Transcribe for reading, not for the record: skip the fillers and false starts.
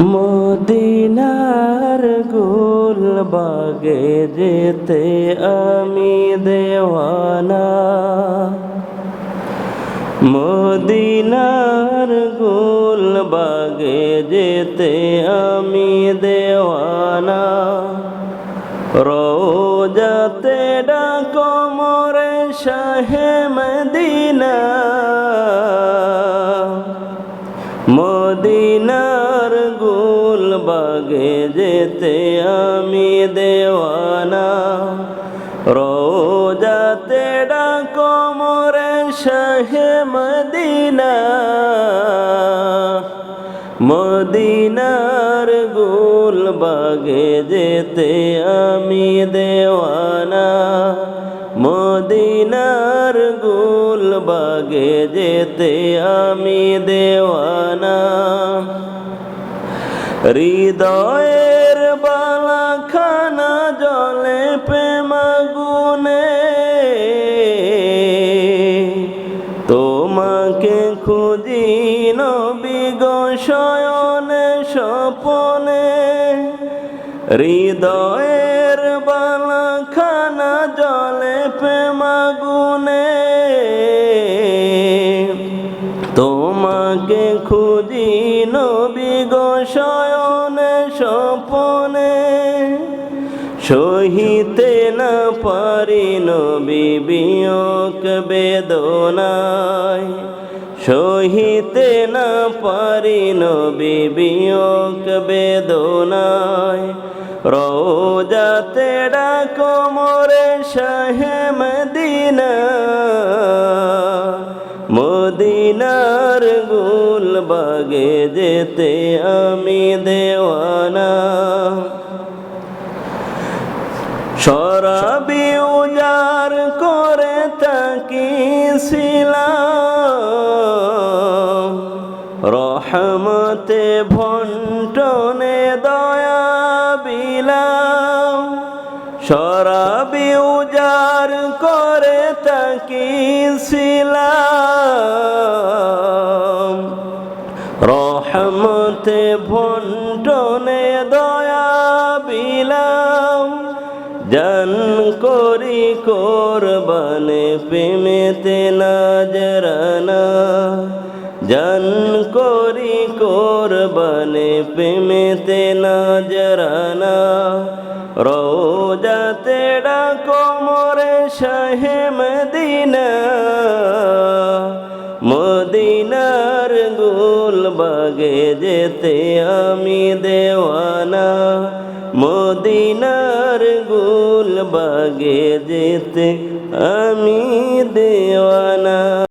মদিনার গুলবাগে যেতে আমি দেওয়ানা। মদিনার গুলবাগে যেতে আমি দেওয়ানা। রোজাতে ডাকো মোরে শাহে মদিনা। মদিনার গুলবাগে যেতে আমি দেওয়ানা। রোজাতে ডাকো মোরে শাহে মদিনা। মদিনার গুলবাগে যেতে আমি দেওয়ানা। মদিনার গুলবাগে যেতে আমি দেওয়ানা। হৃদয়ের বালাখানা জলে প্রেম আগুনে, তোমাকে খুঁজি নবী গো শয়নে স্বপনে। হৃদয়ের বালাখানা জলে প্রেম আগুনে, তোমাকে খুঁজি নবী গো শয়নে স্বপনে। সহিতে না পারি নবী বিয়োগ বেদনায়। সহিতে না পারি নবী বিয়োগ বেদনায়। রোজাতে ডাকো মোরে শাহে মদিনা। মদিনার গুলবাগে যেতে আমি দেওয়ানা। শরাবি উজাড় করে তাকিয়েছিলাম, রহমতে বন্টনে দয়া বিলাম। শরাবি উজাড় করে তাকিয়েছিলাম, রহমতে বন্টনে দয়া বিলাম। জান করি কোরবানে প্রেমেতে নাজরানা। জান করি কোরবানে প্রেমেতে নাজরানা। রোজাতে ডাকো মোরে শাহে মদিনা। মদিনার গুলবাগে যেতে আমি দেওয়ানা। মদিনার গুলবাগে যেতে আমি দেওয়ানা।